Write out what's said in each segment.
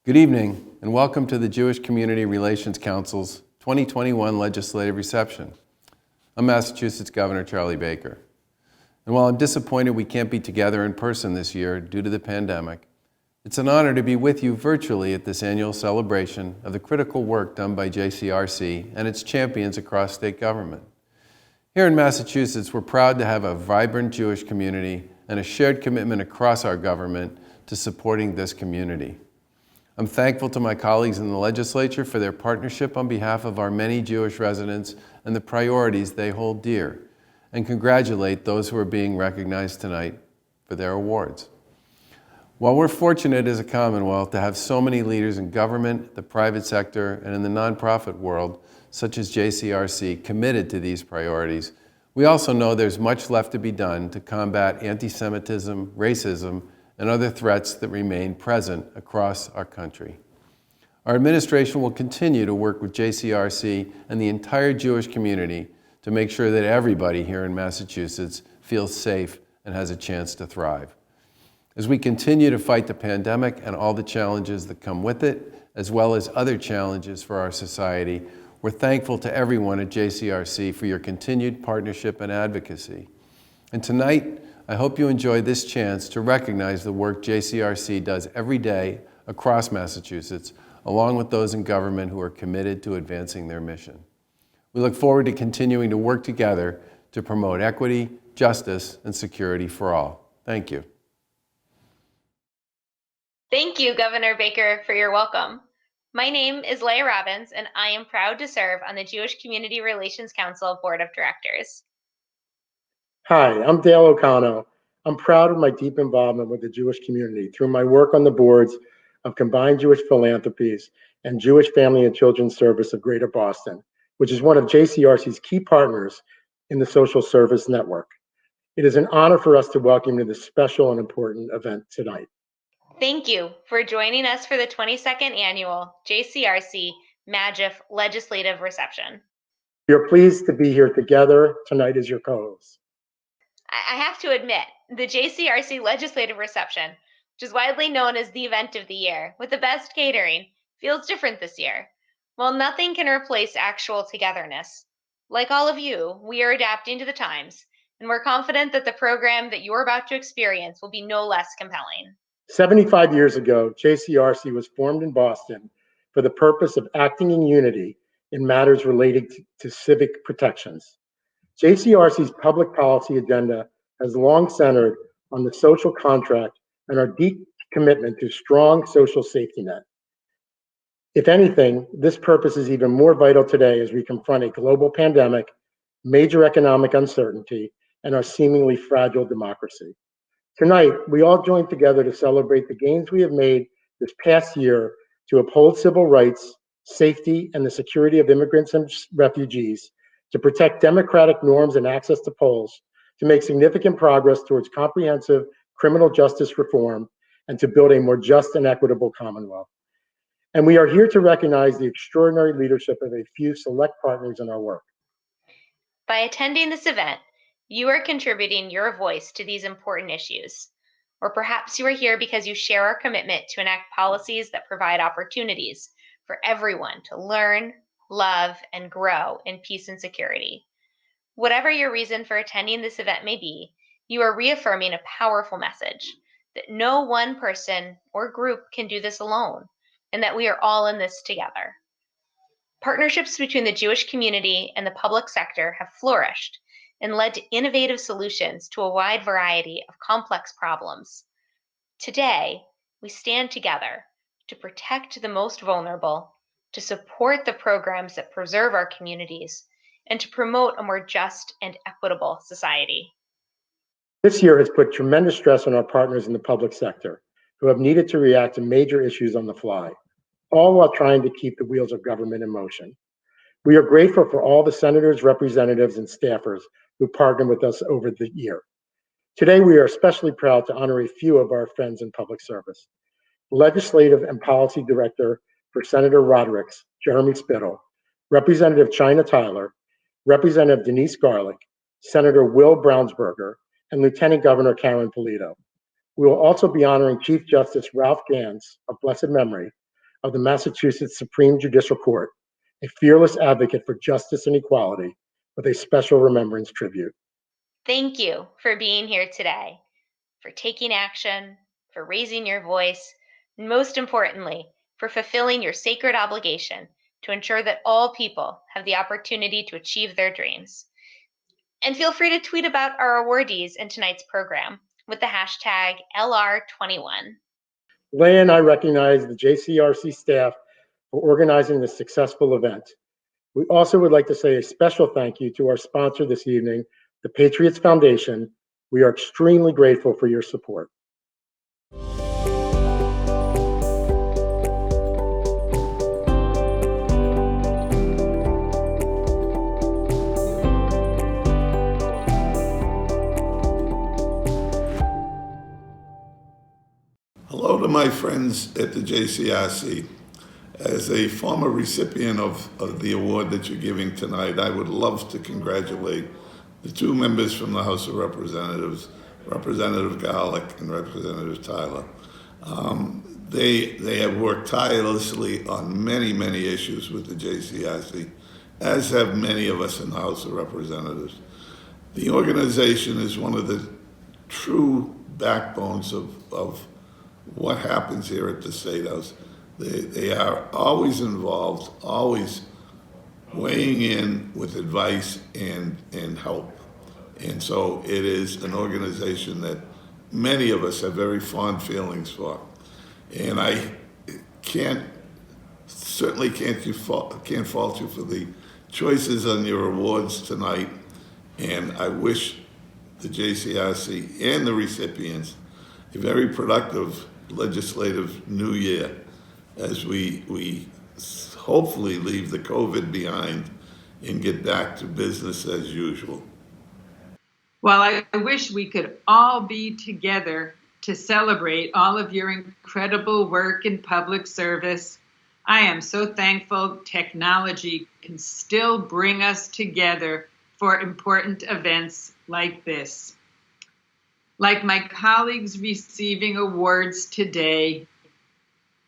Good evening, and welcome to the Jewish Community Relations Council's 2021 legislative reception. I'm Massachusetts Governor Charlie Baker. And while I'm disappointed we can't be together in person this year due to the pandemic, it's an honor to be with you virtually at this annual celebration of the critical work done by JCRC and its champions across state government. Here in Massachusetts, we're proud to have a vibrant Jewish community and a shared commitment across our government to supporting this community. I'm thankful to my colleagues in the legislature for their partnership on behalf of our many Jewish residents and the priorities they hold dear, and congratulate those who are being recognized tonight for their awards. While we're fortunate as a Commonwealth to have so many leaders in government, the private sector, and in the nonprofit world, such as JCRC, committed to these priorities, we also know there's much left to be done to combat anti-Semitism, racism, and other threats that remain present across our country. Our administration will continue to work with JCRC and the entire Jewish community to make sure that everybody here in Massachusetts feels safe and has a chance to thrive. As we continue to fight the pandemic and all the challenges that come with it, as well as other challenges for our society, we're thankful to everyone at JCRC for your continued partnership and advocacy. And tonight, I hope you enjoy this chance to recognize the work JCRC does every day across Massachusetts, along with those in government who are committed to advancing their mission. We look forward to continuing to work together to promote equity, justice, and security for all. Thank you. Thank you, Governor Baker, for your welcome. My name is Leah Robbins, and I am proud to serve on the Jewish Community Relations Council Board of Directors. Hi, I'm Dale O'Connell. I'm proud of my deep involvement with the Jewish community through my work on the boards of Combined Jewish Philanthropies and Jewish Family and Children's Service of Greater Boston, which is one of JCRC's key partners in the social service network. It is an honor for us to welcome you to this special and important event tonight. Thank you for joining us for the 22nd Annual JCRC MAJF Legislative Reception. We are pleased to be here together tonight as your co-hosts. I have to admit, the JCRC Legislative Reception, which is widely known as the event of the year, with the best catering, feels different this year. While nothing can replace actual togetherness, like all of you, we are adapting to the times, and we're confident that the program that you're about to experience will be no less compelling. 75 years ago, JCRC was formed in Boston for the purpose of acting in unity in matters related to civic protections. JCRC's public policy agenda has long centered on the social contract and our deep commitment to strong social safety net. If anything, this purpose is even more vital today as we confront a global pandemic, major economic uncertainty, and our seemingly fragile democracy. Tonight, we all join together to celebrate the gains we have made this past year to uphold civil rights, safety, and the security of immigrants and refugees, to protect democratic norms and access to polls, to make significant progress towards comprehensive criminal justice reform, and to build a more just and equitable Commonwealth. And we are here to recognize the extraordinary leadership of a few select partners in our work. By attending this event, you are contributing your voice to these important issues. Or perhaps you are here because you share our commitment to enact policies that provide opportunities for everyone to learn, love, and grow in peace and security. Whatever your reason for attending this event may be, you are reaffirming a powerful message that no one person or group can do this alone, and that we are all in this together. Partnerships between the Jewish community and the public sector have flourished and led to innovative solutions to a wide variety of complex problems. Today, we stand together to protect the most vulnerable, to support the programs that preserve our communities, and to promote a more just and equitable society. This year has put tremendous stress on our partners in the public sector, who have needed to react to major issues on the fly, all while trying to keep the wheels of government in motion. We are grateful for all the senators, representatives, and staffers who partnered with us over the year. Today, we are especially proud to honor a few of our friends in public service. Legislative and Policy Director for Senator Rodrigues, Jeremy Spittle, Representative Chynah, Representative Denise Garlick, Senator Will Brownsberger, and Lieutenant Governor Karyn Polito. We will also be honoring Chief Justice Ralph Gans of blessed memory, of the Massachusetts Supreme Judicial Court, a fearless advocate for justice and equality, with a special remembrance tribute. Thank you for being here today, for taking action, for raising your voice, and most importantly, for fulfilling your sacred obligation to ensure that all people have the opportunity to achieve their dreams. And feel free to tweet about our awardees in tonight's program with the hashtag LR21. Leah and I recognize the JCRC staff for organizing this successful event. We also would like to say a special thank you to our sponsor this evening, the Patriots Foundation. We are extremely grateful for your support. Hello to my friends at the JCRC. As a former recipient of the award that you're giving tonight, I would love to congratulate the two members from the House of Representatives, Representative Garlick and Representative Tyler. They have worked tirelessly on many issues with the JCRC, as have many of us in the House of Representatives. The organization is one of the true backbones of what happens here at the State House. They are always involved, always weighing in with advice and help. And so it is an organization that many of us have very fond feelings for. And I certainly can't fault you for the choices on your awards tonight. And I wish the JCRC and the recipients a very productive legislative new year as we hopefully leave the COVID behind and get back to business as usual. Well, I wish we could all be together to celebrate all of your incredible work in public service. I am so thankful technology can still bring us together for important events like this. Like my colleagues receiving awards today,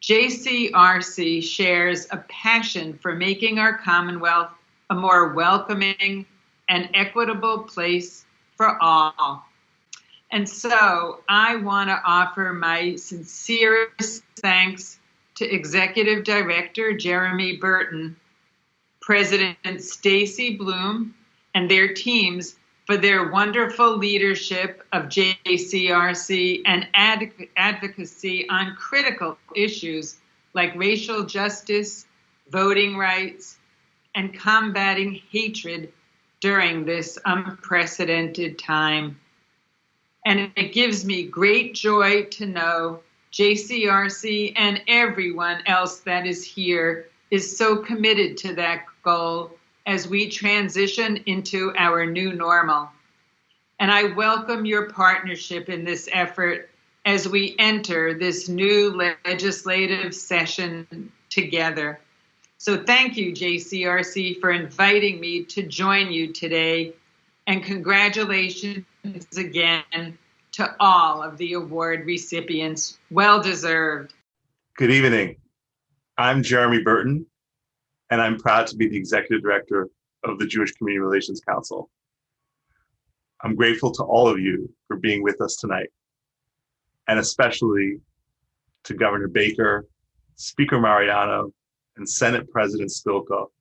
JCRC shares a passion for making our Commonwealth a more welcoming and equitable place for all. And so I want to offer my sincerest thanks to Executive Director Jeremy Burton, President Stacy Bloom, and their teams for their wonderful leadership of JCRC and advocacy on critical issues like racial justice, voting rights, and combating hatred during this unprecedented time. And it gives me great joy to know JCRC and everyone else that is here is so committed to that goal as we transition into our new normal. And I welcome your partnership in this effort as we enter this new legislative session together. So thank you, JCRC, for inviting me to join you today, and congratulations again to all of the award recipients. Well deserved. Good evening. I'm Jeremy Burton, and I'm proud to be the Executive Director of the Jewish Community Relations Council. I'm grateful to all of you for being with us tonight, and especially to Governor Baker, Speaker Mariano, and Senate President Spittle,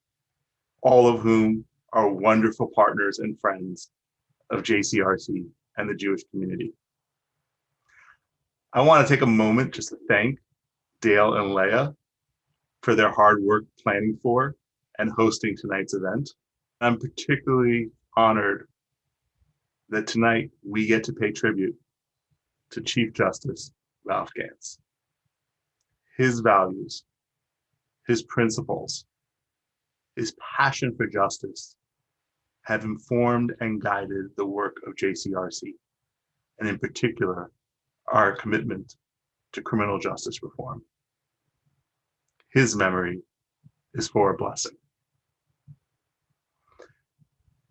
all of whom are wonderful partners and friends of JCRC and the Jewish community. I want to take a moment just to thank Dale and Leah for their hard work planning for and hosting tonight's event. I'm particularly honored that tonight we get to pay tribute to Chief Justice Ralph Gantz. His values, his principles, his passion for justice have informed and guided the work of JCRC, and in particular, our commitment to criminal justice reform. His memory is for a blessing.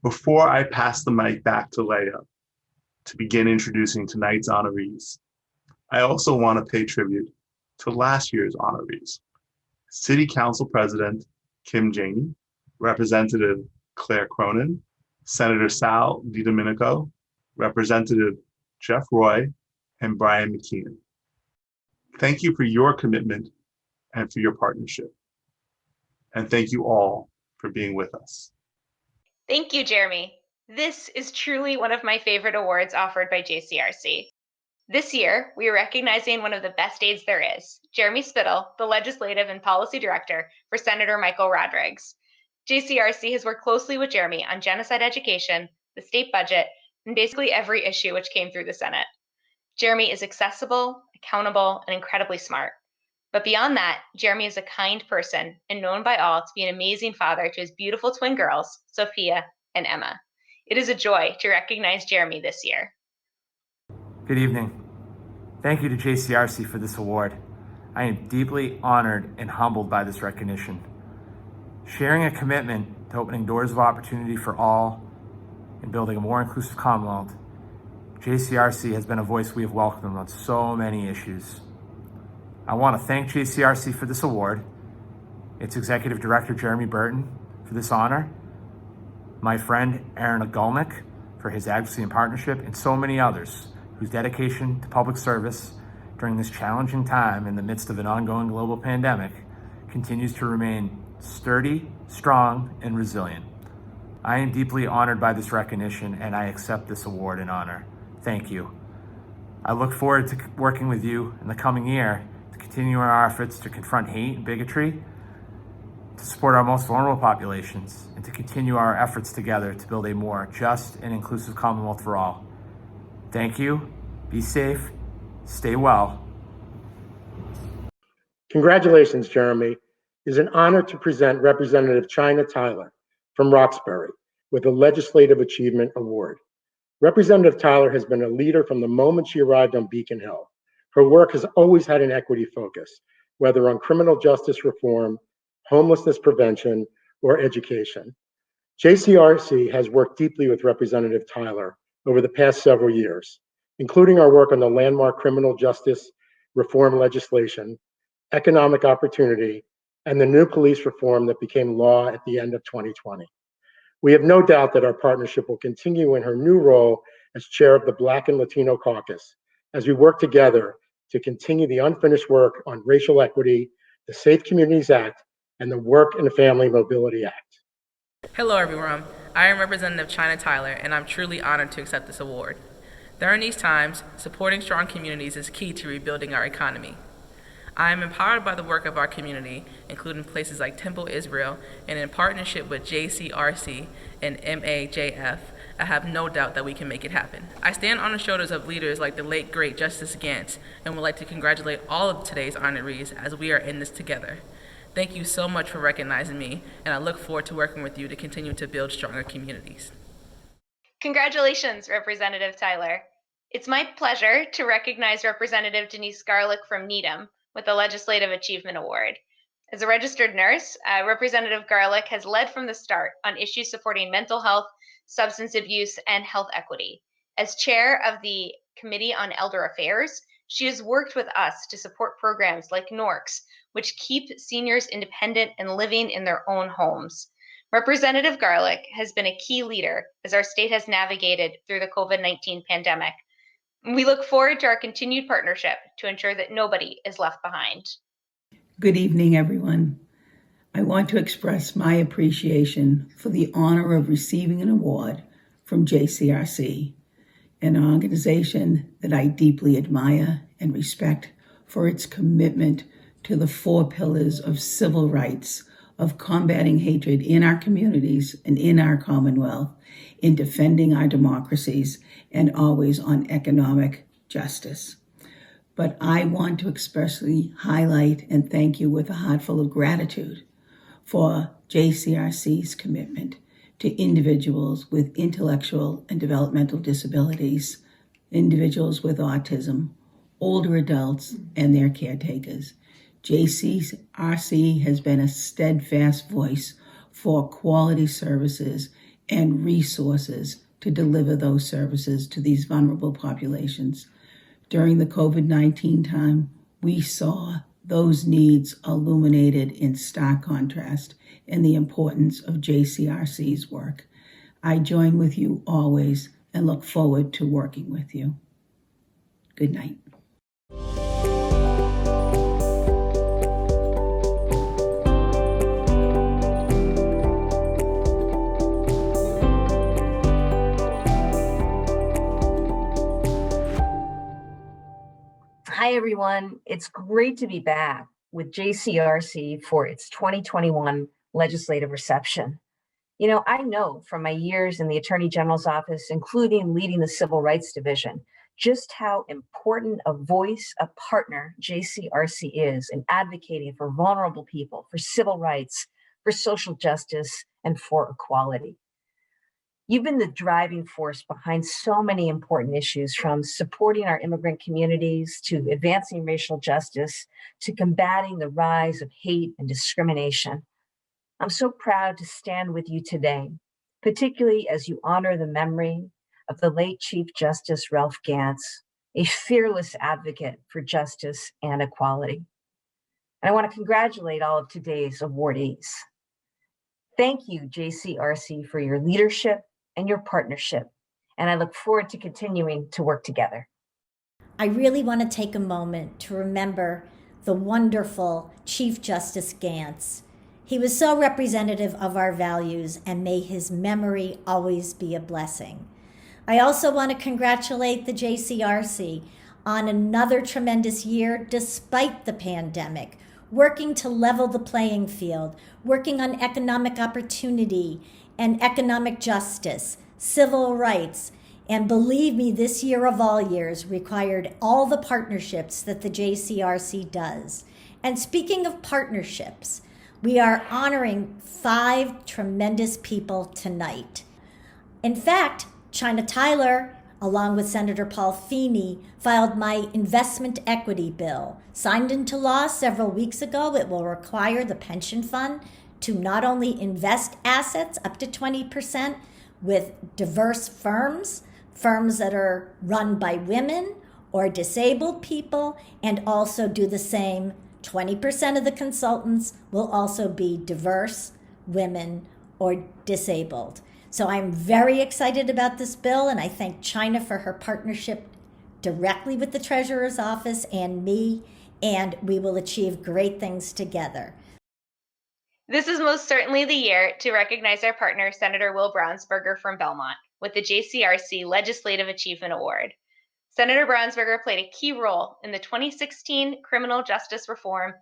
Before I pass the mic back to Leah to begin introducing tonight's honorees, I also want to pay tribute to last year's honorees, City Council President Kim Janey, Representative Claire Cronin, Senator Sal DiDomenico, Representative Jeff Roy, and Brian McKeon. Thank you for your commitment and for your partnership. And thank you all for being with us. Thank you, Jeremy. This is truly one of my favorite awards offered by JCRC. This year, we are recognizing one of the best aides there is, Jeremy Spittle, the Legislative and Policy Director for Senator Michael Rodrigues. JCRC has worked closely with Jeremy on genocide education, the state budget, and basically every issue which came through the Senate. Jeremy is accessible, accountable, and incredibly smart. But beyond that, Jeremy is a kind person and known by all to be an amazing father to his beautiful twin girls, Sophia and Emma. It is a joy to recognize Jeremy this year. Good evening. Thank you to JCRC for this award. I am deeply honored and humbled by this recognition. Sharing a commitment to opening doors of opportunity for all and building a more inclusive Commonwealth, JCRC has been a voice we have welcomed on so many issues. I want to thank JCRC for this award, its Executive Director Jeremy Burton for this honor, my friend Aaron Agulnik for his advocacy and partnership, and so many others whose dedication to public service during this challenging time in the midst of an ongoing global pandemic continues to remain sturdy, strong, and resilient. I am deeply honored by this recognition, and I accept this award and honor. Thank you. I look forward to working with you in the coming year to continue our efforts to confront hate and bigotry, to support our most vulnerable populations, and to continue our efforts together to build a more just and inclusive Commonwealth for all. Thank you. Be safe. Stay well. Congratulations, Jeremy. It is an honor to present Representative Chynah Tyler from Roxbury with the Legislative Achievement Award. Representative Tyler has been a leader from the moment she arrived on Beacon Hill. Her work has always had an equity focus, whether on criminal justice reform, homelessness prevention, or education. JCRC has worked deeply with Representative Tyler over the past several years, including our work on the landmark criminal justice reform legislation, economic opportunity, and the new police reform that became law at the end of 2020. We have no doubt that our partnership will continue in her new role as chair of the Black and Latino Caucus as we work together to continue the unfinished work on racial equity, the Safe Communities Act, and the Work and Family Mobility Act. Hello everyone, I am Representative Chynah Tyler, and I'm truly honored to accept this award. During these times, supporting strong communities is key to rebuilding our economy. I am empowered by the work of our community, including places like Temple Israel, and in partnership with JCRC and MAJF, I have no doubt that we can make it happen. I stand on the shoulders of leaders like the late great Justice Gantz, and would like to congratulate all of today's honorees as we are in this together. Thank you so much for recognizing me, and I look forward to working with you to continue to build stronger communities. Congratulations, Representative Tyler. It's my pleasure to recognize Representative Denise Garlick from Needham with the Legislative Achievement Award. As a registered nurse, Representative Garlick has led from the start on issues supporting mental health, substance abuse, and health equity. As chair of the Committee on Elder Affairs, she has worked with us to support programs like NORCS, which keep seniors independent and living in their own homes. Representative Garlick has been a key leader as our state has navigated through the COVID-19 pandemic. We look forward to our continued partnership to ensure that nobody is left behind. Good evening, everyone. I want to express my appreciation for the honor of receiving an award from JCRC, an organization that I deeply admire and respect for its commitment to the 4 pillars of civil rights, of combating hatred in our communities and in our Commonwealth, in defending our democracies, and always on economic justice. But I want to especially highlight and thank you with a heart full of gratitude for JCRC's commitment to individuals with intellectual and developmental disabilities, individuals with autism, older adults, and their caretakers. JCRC has been a steadfast voice for quality services and resources to deliver those services to these vulnerable populations. During the COVID-19 time, we saw those needs are illuminated in stark contrast in the importance of JCRC's work. I join with you always and look forward to working with you. Good night. Hi, everyone. It's great to be back with JCRC for its 2021 legislative reception. You know, I know from my years in the Attorney General's office, including leading the Civil Rights Division, just how important a voice, a partner JCRC is in advocating for vulnerable people, for civil rights, for social justice, and for equality. You've been the driving force behind so many important issues, from supporting our immigrant communities to advancing racial justice to combating the rise of hate and discrimination. I'm so proud to stand with you today, particularly as you honor the memory of the late Chief Justice Ralph Gantz, a fearless advocate for justice and equality. And I want to congratulate all of today's awardees. Thank you, JCRC, for your leadership and your partnership, and I look forward to continuing to work together. I really want to take a moment to remember the wonderful Chief Justice Gantz. He was so representative of our values, and may his memory always be a blessing. I also want to congratulate the JCRC on another tremendous year despite the pandemic, working to level the playing field, working on economic opportunity and economic justice, civil rights, and believe me, this year of all years required all the partnerships that the JCRC does. And speaking of partnerships, we are honoring 5 tremendous people tonight. In fact, Chynah Tyler, along with Senator Paul Feeney, filed my investment equity bill. Signed into law several weeks ago, it will require the pension fund to not only invest assets up to 20% with diverse firms that are run by women or disabled people, and also do the same. 20% of the consultants will also be diverse, women, or disabled. So I'm very excited about this bill, and I thank Chynah for her partnership directly with the Treasurer's Office and me, and we will achieve great things together. This is most certainly the year to recognize our partner, Senator Will Brownsberger from Belmont, with the JCRC Legislative Achievement Award. Senator Brownsberger played a key role in the 2016 criminal justice reform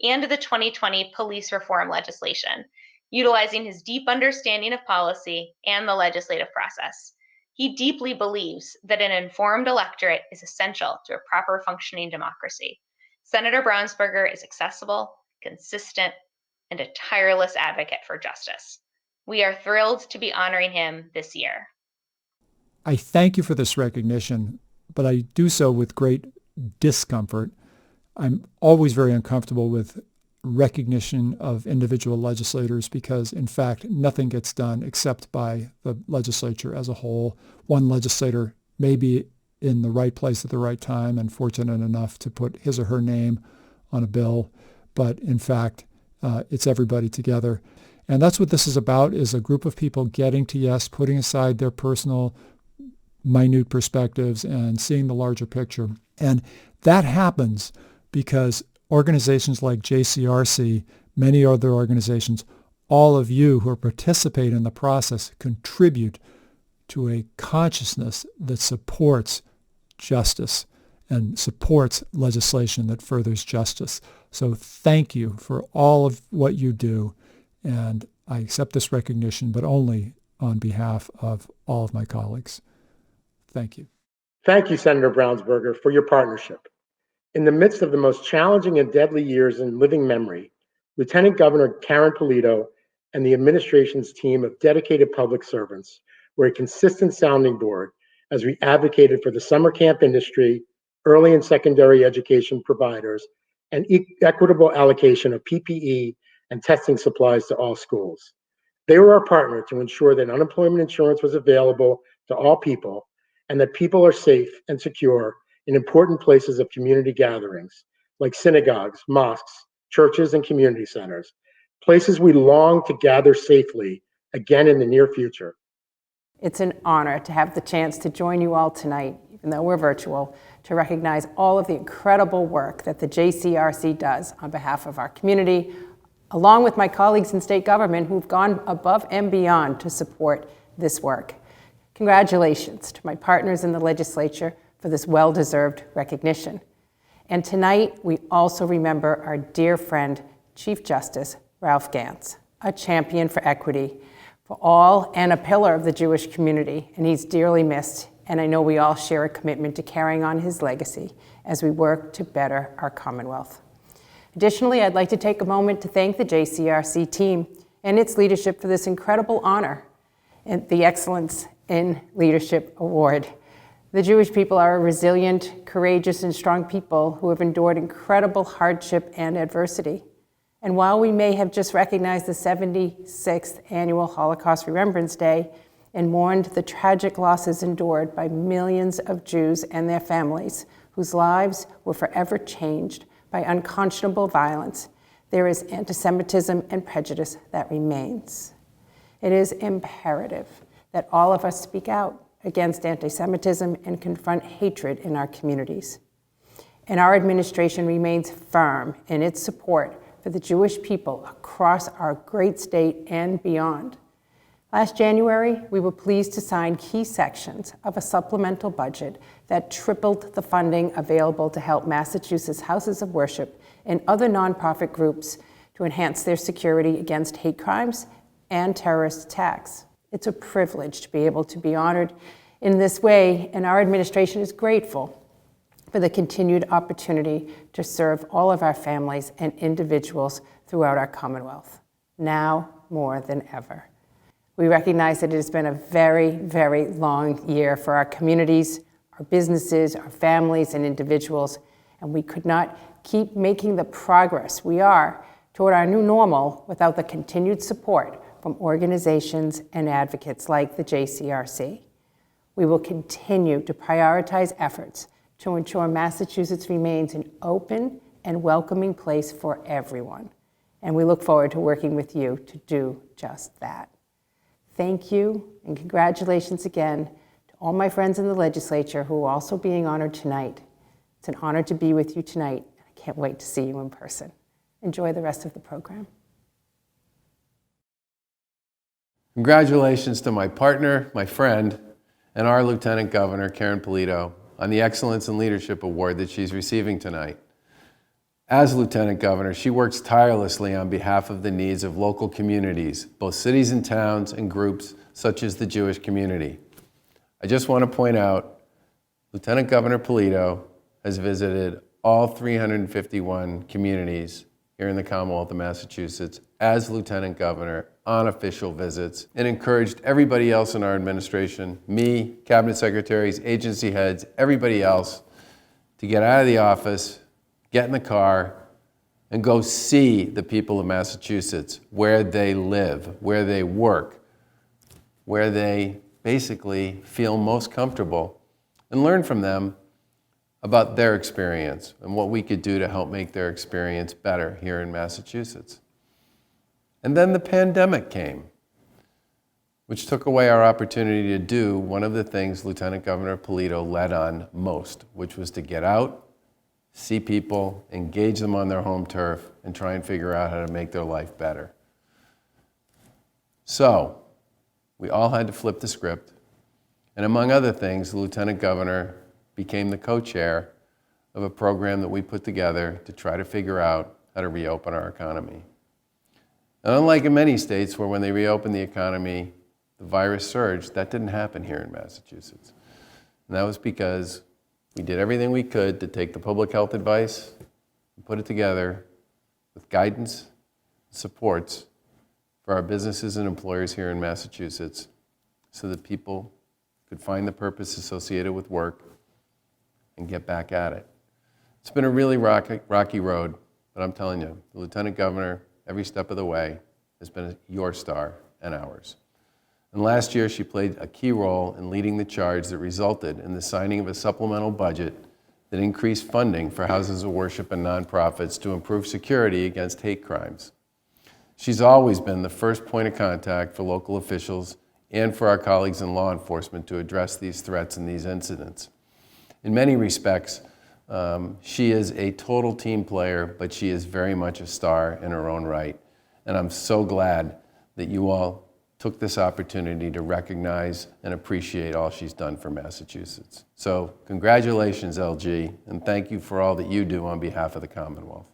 and the 2020 police reform legislation, utilizing his deep understanding of policy and the legislative process. He deeply believes that an informed electorate is essential to a proper functioning democracy. Senator Brownsberger is accessible, consistent, and a tireless advocate for justice. We are thrilled to be honoring him this year. I thank you for this recognition, but I do so with great discomfort. I'm always very uncomfortable with recognition of individual legislators because, in fact, nothing gets done except by the legislature as a whole. One legislator may be in the right place at the right time and fortunate enough to put his or her name on a bill, but in fact, it's everybody together. And that's what this is about, is a group of people getting to yes, putting aside their personal minute perspectives and seeing the larger picture. And that happens because organizations like JCRC, many other organizations, all of you who are participating in the process contribute to a consciousness that supports justice and supports legislation that furthers justice. So thank you for all of what you do. And I accept this recognition, but only on behalf of all of my colleagues. Thank you. Thank you, Senator Brownsberger, for your partnership. In the midst of the most challenging and deadly years in living memory, Lieutenant Governor Karyn Polito and the administration's team of dedicated public servants were a consistent sounding board as we advocated for the summer camp industry, early and secondary education providers, and equitable allocation of PPE and testing supplies to all schools. They were our partner to ensure that unemployment insurance was available to all people and that people are safe and secure in important places of community gatherings, like synagogues, mosques, churches, and community centers, places we long to gather safely again in the near future. It's an honor to have the chance to join you all tonight, even though we're virtual, to recognize all of the incredible work that the JCRC does on behalf of our community, along with my colleagues in state government who've gone above and beyond to support this work. Congratulations to my partners in the legislature for this well-deserved recognition. And tonight, we also remember our dear friend, Chief Justice Ralph Gantz, a champion for equity for all and a pillar of the Jewish community, and he's dearly missed, and I know we all share a commitment to carrying on his legacy as we work to better our Commonwealth. Additionally, I'd like to take a moment to thank the JCRC team and its leadership for this incredible honor and the Excellence in Leadership Award. The Jewish people are a resilient, courageous, and strong people who have endured incredible hardship and adversity. And while we may have just recognized the 76th annual Holocaust Remembrance Day and mourned the tragic losses endured by millions of Jews and their families whose lives were forever changed by unconscionable violence, there is anti-Semitism and prejudice that remains. It is imperative that all of us speak out against anti-Semitism and confront hatred in our communities. And our administration remains firm in its support for the Jewish people across our great state and beyond. Last January, we were pleased to sign key sections of a supplemental budget that tripled the funding available to help Massachusetts houses of worship and other nonprofit groups to enhance their security against hate crimes and terrorist attacks. It's a privilege to be able to be honored in this way, and our administration is grateful for the continued opportunity to serve all of our families and individuals throughout our Commonwealth, now more than ever. We recognize that it has been a very, very long year for our communities, our businesses, our families, and individuals, and we could not keep making the progress we are toward our new normal without the continued support from organizations and advocates like the JCRC. We will continue to prioritize efforts to ensure Massachusetts remains an open and welcoming place for everyone. And we look forward to working with you to do just that. Thank you, and congratulations again to all my friends in the legislature who are also being honored tonight. It's an honor to be with you tonight. I can't wait to see you in person. Enjoy the rest of the program. Congratulations to my partner, my friend, and our Lieutenant Governor, Karyn Polito, on the Excellence in Leadership Award that she's receiving tonight. As Lieutenant Governor, she works tirelessly on behalf of the needs of local communities, both cities and towns and groups such as the Jewish community. I just want to point out, Lieutenant Governor Polito has visited all 351 communities here in the Commonwealth of Massachusetts as Lieutenant Governor on official visits, and encouraged everybody else in our administration, me, cabinet secretaries, agency heads, everybody else, to get out of the office, get in the car, and go see the people of Massachusetts, where they live, where they work, where they basically feel most comfortable, and learn from them about their experience and what we could do to help make their experience better here in Massachusetts. And then the pandemic came, which took away our opportunity to do one of the things Lieutenant Governor Polito led on most, which was to get out, see people, engage them on their home turf, and try and figure out how to make their life better. So, we all had to flip the script, and among other things, the Lieutenant Governor became the co-chair of a program that we put together to try to figure out how to reopen our economy. And unlike in many states where when they reopened the economy, the virus surged, that didn't happen here in Massachusetts. And that was because we did everything we could to take the public health advice and put it together with guidance, supports for our businesses and employers here in Massachusetts so that people could find the purpose associated with work and get back at it. It's been a really rocky road, but I'm telling you, the Lieutenant Governor, every step of the way, has been your star and ours. And last year, she played a key role in leading the charge that resulted in the signing of a supplemental budget that increased funding for houses of worship and nonprofits to improve security against hate crimes. She's always been the first point of contact for local officials and for our colleagues in law enforcement to address these threats and these incidents. In many respects, she is a total team player, but she is very much a star in her own right. And I'm so glad that you all took this opportunity to recognize and appreciate all she's done for Massachusetts. So congratulations, LG, and thank you for all that you do on behalf of the Commonwealth.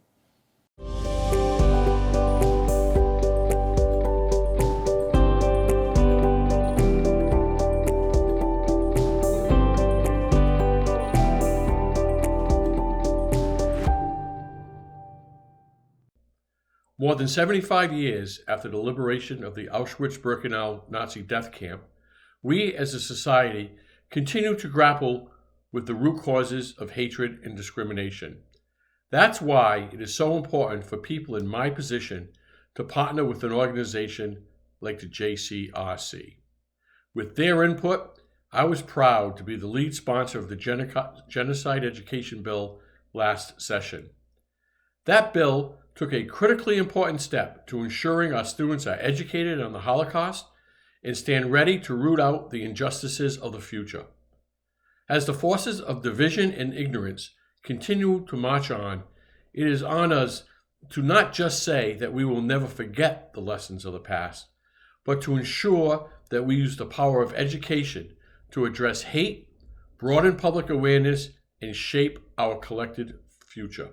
More than 75 years after the liberation of the Auschwitz-Birkenau Nazi death camp, we as a society continue to grapple with the root causes of hatred and discrimination. That's why it is so important for people in my position to partner with an organization like the JCRC. With their input, I was proud to be the lead sponsor of the Genocide Education Bill last session. That bill took a critically important step to ensuring our students are educated on the Holocaust and stand ready to root out the injustices of the future. As the forces of division and ignorance continue to march on, it is on us to not just say that we will never forget the lessons of the past, but to ensure that we use the power of education to address hate, broaden public awareness, and shape our collective future.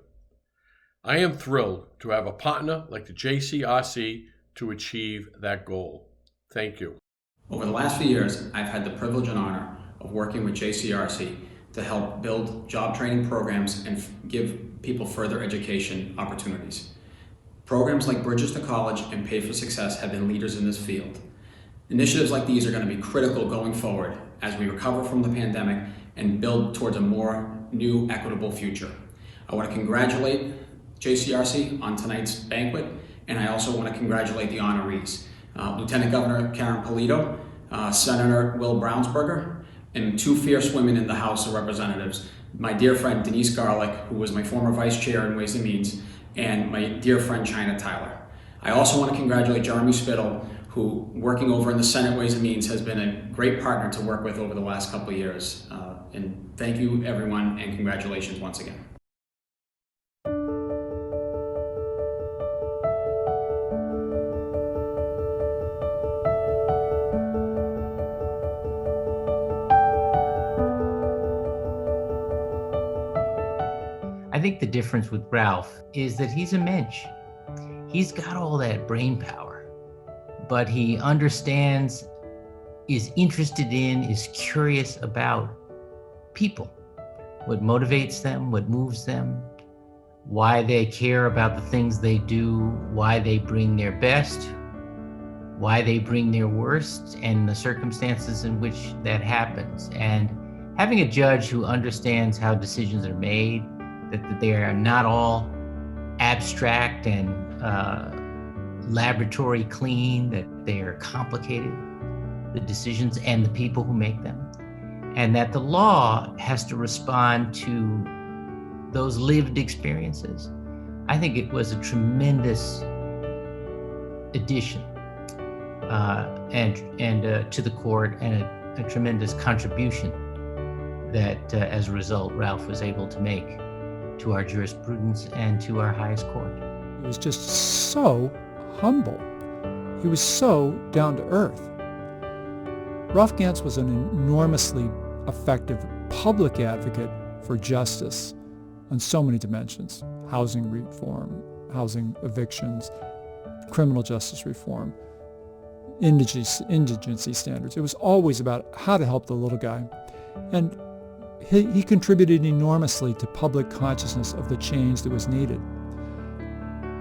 I am thrilled to have a partner like the JCRC to achieve that goal. Thank you. Over the last few years, I've had the privilege and honor of working with JCRC to help build job training programs and give people further education opportunities. Programs like Bridges to College and Pay for Success have been leaders in this field. Initiatives like these are going to be critical going forward as we recover from the pandemic and build towards a more new, equitable future. I want to congratulate JCRC on tonight's banquet, and I also want to congratulate the honorees. Lieutenant Governor Karyn Polito, Senator Will Brownsberger, and two fierce women in the House of Representatives, my dear friend Denise Garlick, who was my former vice chair in Ways and Means, and my dear friend Chynah. I also want to congratulate Jeremy Spittle, who, working over in the Senate Ways and Means, has been a great partner to work with over the last couple of years. And thank you, everyone, and congratulations once again. I think the difference with Ralph is that he's a mensch. He's got all that brain power, but he understands, is interested in, is curious about people, what motivates them, what moves them, why they care about the things they do, why they bring their best, why they bring their worst, and the circumstances in which that happens. And having a judge who understands how decisions are made, that they are not all abstract and laboratory clean, that they are complicated, the decisions and the people who make them, and that the law has to respond to those lived experiences. I think it was a tremendous addition and to the court, and a tremendous contribution that as a result Ralph was able to make to our jurisprudence and to our highest court. He was just so humble. He was so down to earth. Ralph Gantz was an enormously effective public advocate for justice on so many dimensions: housing reform, housing evictions, criminal justice reform, indigency standards. It was always about how to help the little guy. And he contributed enormously to public consciousness of the change that was needed.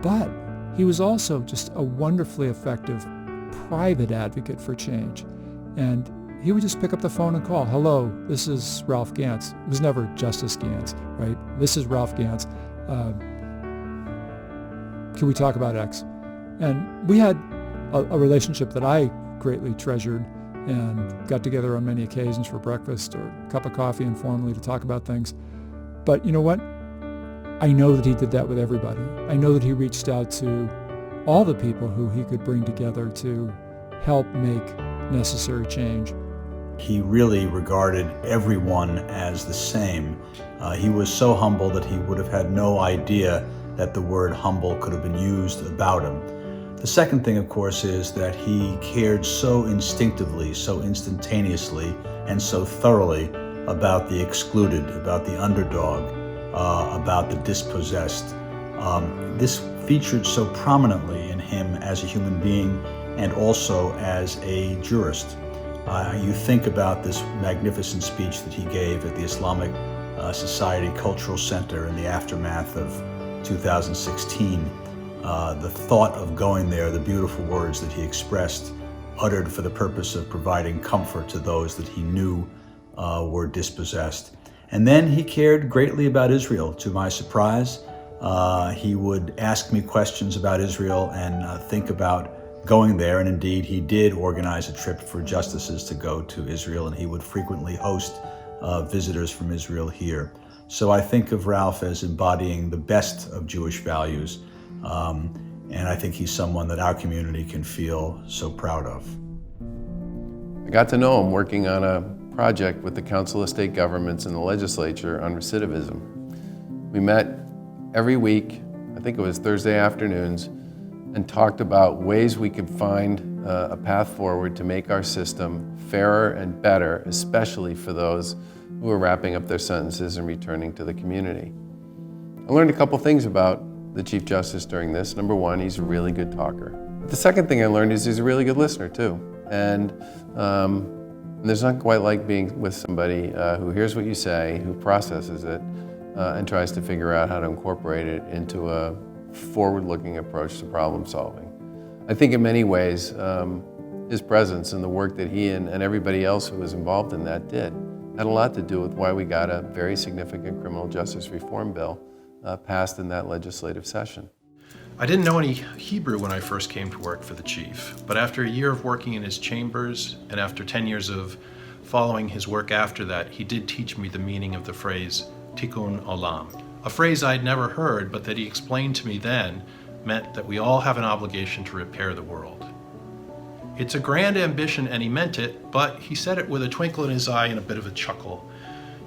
But he was also just a wonderfully effective private advocate for change. And he would just pick up the phone and call, "Hello, this is Ralph Gantz." It was never Justice Gantz, right? "This is Ralph Gantz. Can we talk about X?" And we had a relationship that I greatly treasured, and got together on many occasions for breakfast or a cup of coffee informally to talk about things. But you know what? I know that he did that with everybody. I know that he reached out to all the people who he could bring together to help make necessary change. He really regarded everyone as the same. He was so humble that he would have had no idea that the word humble could have been used about him. The second thing, of course, is that he cared so instinctively, so instantaneously, and so thoroughly about the excluded, about the underdog, about the dispossessed. This featured so prominently in him as a human being and also as a jurist. You think about this magnificent speech that he gave at the Islamic Society Cultural Center in the aftermath of 2016. The thought of going there, the beautiful words that he expressed, uttered for the purpose of providing comfort to those that he knew were dispossessed. And then he cared greatly about Israel, to my surprise. He would ask me questions about Israel and think about going there, and indeed he did organize a trip for justices to go to Israel, and he would frequently host visitors from Israel here. So I think of Ralph as embodying the best of Jewish values, and I think he's someone that our community can feel so proud of. I got to know him working on a project with the Council of State Governments and the legislature on recidivism. We met every week, I think it was Thursday afternoons, and talked about ways we could find a path forward to make our system fairer and better, especially for those who are wrapping up their sentences and returning to the community. I learned a couple things about the Chief Justice during this. Number one, he's a really good talker. But the second thing I learned is he's a really good listener too. And there's not quite like being with somebody who hears what you say, who processes it, and tries to figure out how to incorporate it into a forward-looking approach to problem solving. I think in many ways, his presence and the work that he and everybody else who was involved in that did had a lot to do with why we got a very significant criminal justice reform bill passed in that legislative session. I didn't know any Hebrew when I first came to work for the chief, but after a year of working in his chambers and after 10 years of following his work after that, he did teach me the meaning of the phrase tikkun olam, a phrase I'd never heard, but that he explained to me then meant that we all have an obligation to repair the world. It's a grand ambition, and he meant it, but he said it with a twinkle in his eye and a bit of a chuckle.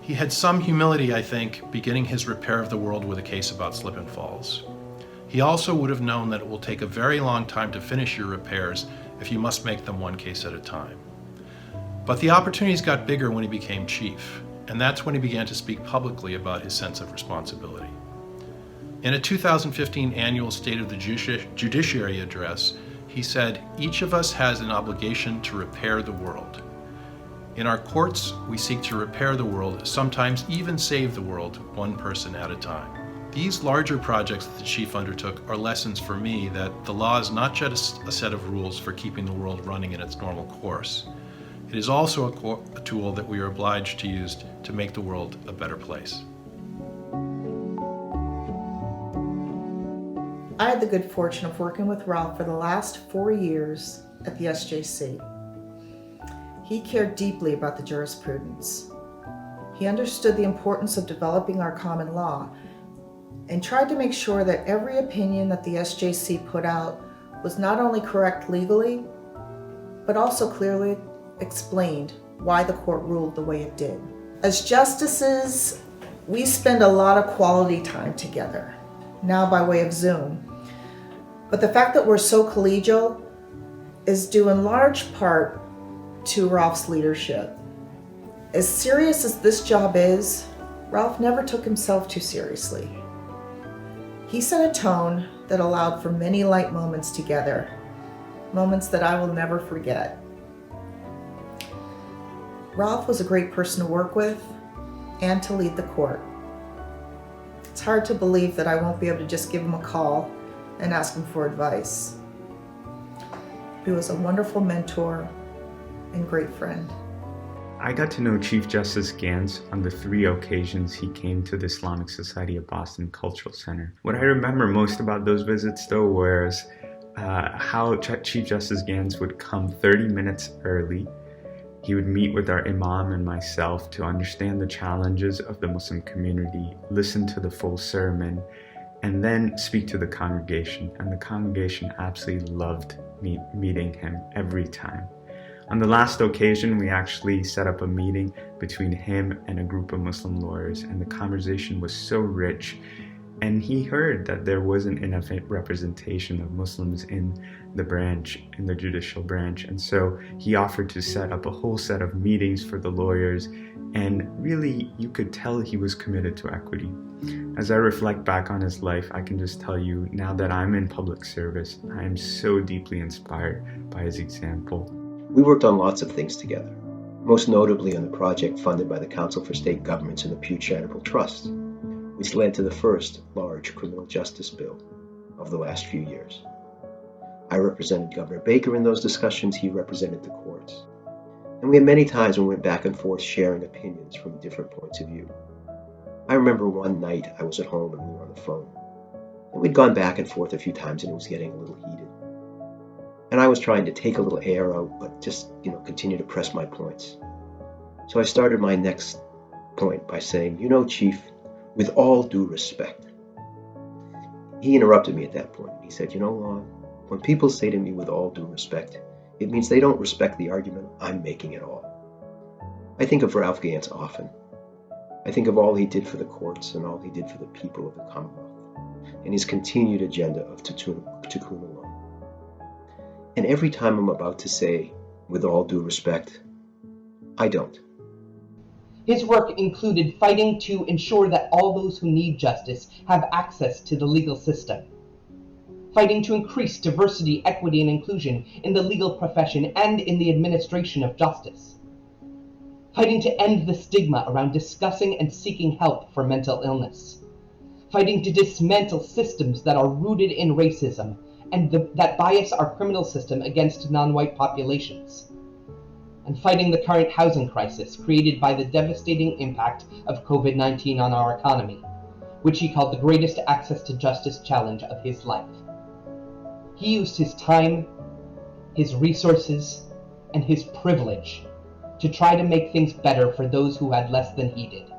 He had some humility, I think, beginning his repair of the world with a case about slip and falls. He also would have known that it will take a very long time to finish your repairs if you must make them one case at a time. But the opportunities got bigger when he became chief, and that's when he began to speak publicly about his sense of responsibility. In a 2015 annual State of the Judiciary address, he said, "Each of us has an obligation to repair the world. In our courts, we seek to repair the world, sometimes even save the world, one person at a time." These larger projects that the chief undertook are lessons for me that the law is not just a set of rules for keeping the world running in its normal course. It is also a tool that we are obliged to use to make the world a better place. I had the good fortune of working with Ralph for the last 4 years at the SJC. He cared deeply about the jurisprudence. He understood the importance of developing our common law and tried to make sure that every opinion that the SJC put out was not only correct legally, but also clearly explained why the court ruled the way it did. As justices, we spend a lot of quality time together, now by way of Zoom. But the fact that we're so collegial is due in large part to Ralph's leadership. As serious as this job is, Ralph never took himself too seriously. He set a tone that allowed for many light moments together, moments that I will never forget. Ralph was a great person to work with and to lead the court. It's hard to believe that I won't be able to just give him a call and ask him for advice. He was a wonderful mentor and great friend. I got to know Chief Justice Gans on the 3 occasions he came to the Islamic Society of Boston Cultural Center. What I remember most about those visits, though, was how Chief Justice Gans would come 30 minutes early He would meet with our imam and myself to understand the challenges of the Muslim community, listen to the full sermon, and then speak to the congregation. And the congregation absolutely loved meeting him every time. On the last occasion, we actually set up a meeting between him and a group of Muslim lawyers, and the conversation was so rich. And he heard that there wasn't enough representation of Muslims in the branch, in the judicial branch. And so he offered to set up a whole set of meetings for the lawyers. And really, you could tell he was committed to equity. As I reflect back on his life, I can just tell you, now that I'm in public service, I am so deeply inspired by his example. We worked on lots of things together, most notably on the project funded by the Council for State Governments and the Pew Charitable Trust, which led to the first large criminal justice bill of the last few years. I represented Governor Baker in those discussions, he represented the courts. And we had many times when we went back and forth sharing opinions from different points of view. I remember one night I was at home and we were on the phone. And we'd gone back and forth a few times and it was getting a little heated. And I was trying to take a little air out, but just, continue to press my points. So I started my next point by saying, Chief, with all due respect. He interrupted me at that point. He said, Lon, when people say to me with all due respect, it means they don't respect the argument I'm making at all. I think of Ralph Gantz often. I think of all he did for the courts and all he did for the people of the Commonwealth, and his continued agenda of tikkun olam. And every time I'm about to say, with all due respect, I don't. His work included fighting to ensure that all those who need justice have access to the legal system, fighting to increase diversity, equity, and inclusion in the legal profession and in the administration of justice, fighting to end the stigma around discussing and seeking help for mental illness, fighting to dismantle systems that are rooted in racism and that bias our criminal system against non-white populations, and fighting the current housing crisis created by the devastating impact of COVID-19 on our economy, which he called the greatest access to justice challenge of his life. He used his time, his resources, and his privilege to try to make things better for those who had less than he did.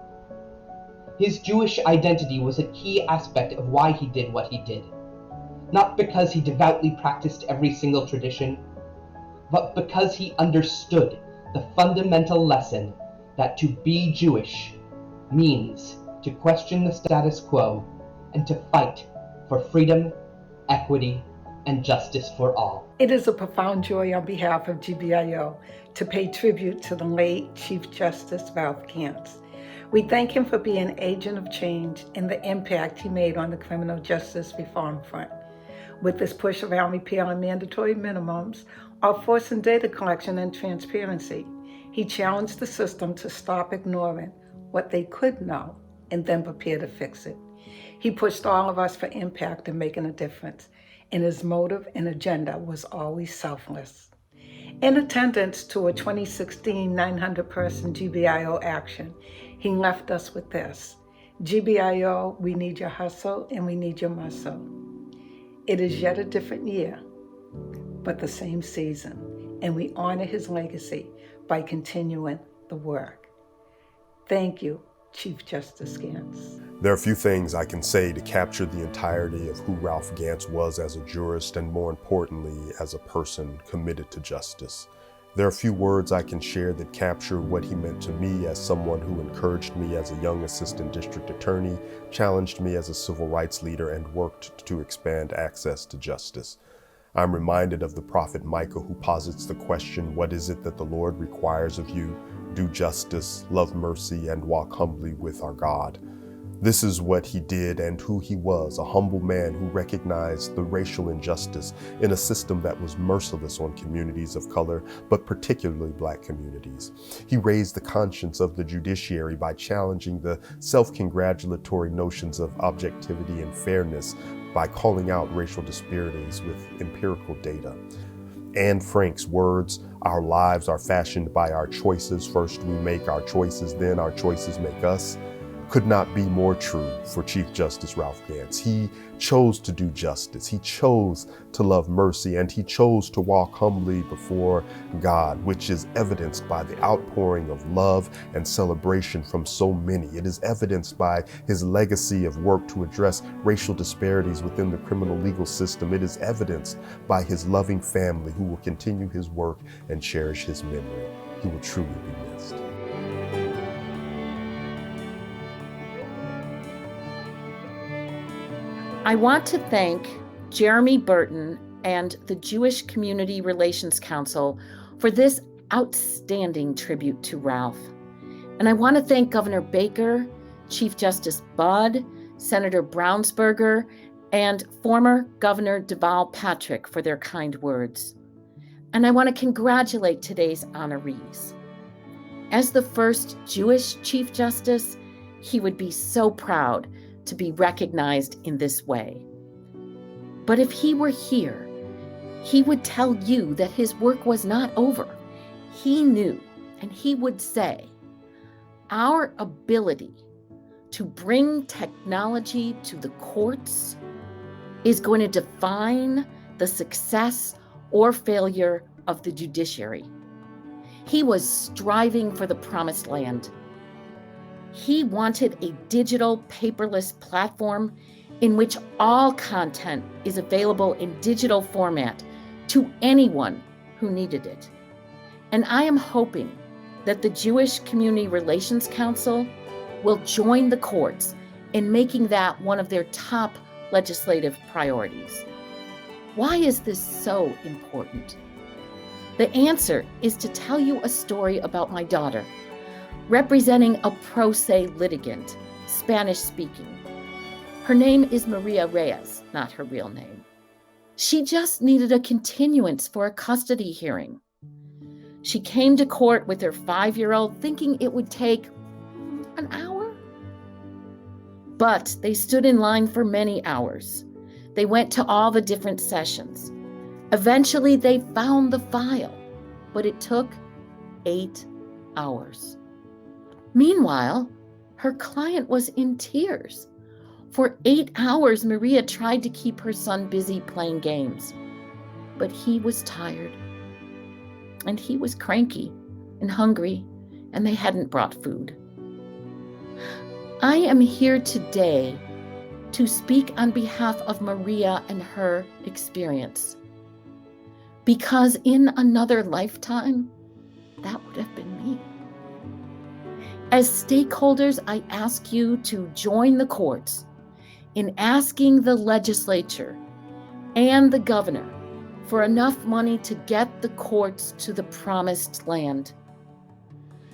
His Jewish identity was a key aspect of why he did what he did. Not because he devoutly practiced every single tradition, but because he understood the fundamental lesson that to be Jewish means to question the status quo and to fight for freedom, equity, and justice for all. It is a profound joy on behalf of GBIO to pay tribute to the late Chief Justice Ralph Gantz. We thank him for being an agent of change and the impact he made on the criminal justice reform front. With this push around repealing mandatory minimums or forcing data collection and transparency, he challenged the system to stop ignoring what they could know and then prepare to fix it. He pushed all of us for impact and making a difference, and his motive and agenda was always selfless. In attendance to a 2016 900-person GBIO action, he left us with this: GBIO, we need your hustle and we need your muscle. It is yet a different year, but the same season, and we honor his legacy by continuing the work. Thank you, Chief Justice Gantz. There are few things I can say to capture the entirety of who Ralph Gantz was as a jurist and, more importantly, as a person committed to justice. There are few words I can share that capture what he meant to me as someone who encouraged me as a young assistant district attorney, challenged me as a civil rights leader, and worked to expand access to justice. I'm reminded of the prophet Micah, who posits the question, what is it that the Lord requires of you? Do justice, love mercy, and walk humbly with our God. This is what he did and who he was, a humble man who recognized the racial injustice in a system that was merciless on communities of color, but particularly Black communities. He raised the conscience of the judiciary by challenging the self-congratulatory notions of objectivity and fairness by calling out racial disparities with empirical data. Anne Frank's words, "Our lives are fashioned by our choices. First we make our choices, then our choices make us," could not be more true for Chief Justice Ralph Gants. He chose to do justice. He chose to love mercy, and he chose to walk humbly before God, which is evidenced by the outpouring of love and celebration from so many. It is evidenced by his legacy of work to address racial disparities within the criminal legal system. It is evidenced by his loving family who will continue his work and cherish his memory. He will truly be missed. I want to thank Jeremy Burton and the Jewish Community Relations Council for this outstanding tribute to Ralph. And I want to thank Governor Baker, Chief Justice Budd, Senator Brownsberger, and former Governor Deval Patrick for their kind words. And I want to congratulate today's honorees. As the first Jewish Chief Justice, he would be so proud to be recognized in this way. But if he were here, he would tell you that his work was not over. He knew, and he would say, our ability to bring technology to the courts is going to define the success or failure of the judiciary. He was striving for the promised land. He wanted a digital, paperless platform in which all content is available in digital format to anyone who needed it. And I am hoping that the Jewish Community Relations Council will join the courts in making that one of their top legislative priorities. Why is this so important? The answer is to tell you a story about my daughter, representing a pro se litigant, Spanish-speaking. Her name is Maria Reyes, not her real name. She just needed a continuance for a custody hearing. She came to court with her 5-year-old thinking it would take an hour. But they stood in line for many hours. They went to all the different sessions. Eventually, they found the file, but it took 8 hours. Meanwhile, her client was in tears. For 8 hours, Maria tried to keep her son busy playing games, but he was tired, and he was cranky and hungry, and they hadn't brought food. I am here today to speak on behalf of Maria and her experience, because in another lifetime, that would have been me. As stakeholders, I ask you to join the courts in asking the legislature and the governor for enough money to get the courts to the promised land.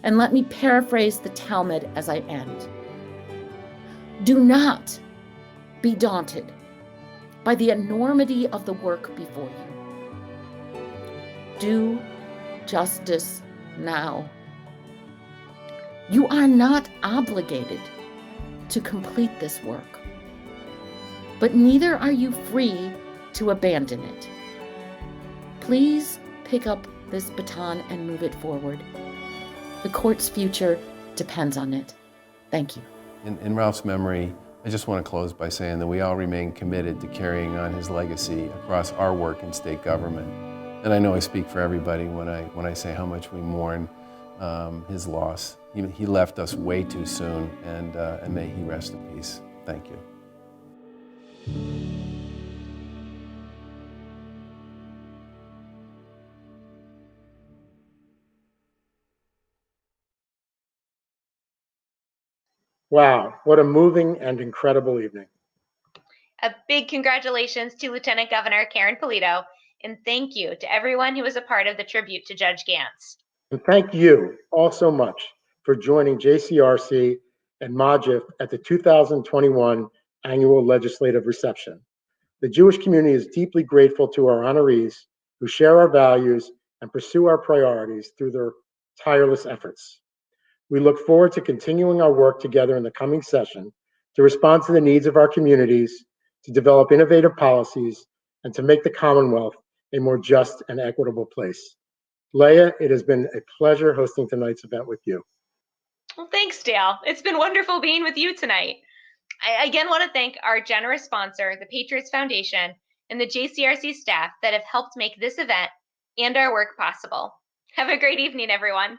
And let me paraphrase the Talmud as I end. Do not be daunted by the enormity of the work before you. Do justice now. You are not obligated to complete this work, but neither are you free to abandon it. Please pick up this baton and move it forward. The court's future depends on it. Thank you. In Ralph's memory, I just want to close by saying that we all remain committed to carrying on his legacy across our work in state government. And I know I speak for everybody when I say how much we mourn his loss. He left us way too soon, and may he rest in peace. Thank you. Wow, what a moving and incredible evening. A big congratulations to Lieutenant Governor Karyn Polito, and thank you to everyone who was a part of the tribute to Judge Gants. And thank you all so much for joining JCRC and MAJF at the 2021 Annual Legislative Reception. The Jewish community is deeply grateful to our honorees who share our values and pursue our priorities through their tireless efforts. We look forward to continuing our work together in the coming session to respond to the needs of our communities, to develop innovative policies, and to make the Commonwealth a more just and equitable place. Leah, it has been a pleasure hosting tonight's event with you. Well, thanks, Dale. It's been wonderful being with you tonight. I again want to thank our generous sponsor, the Patriots Foundation, and the JCRC staff that have helped make this event and our work possible. Have a great evening, everyone.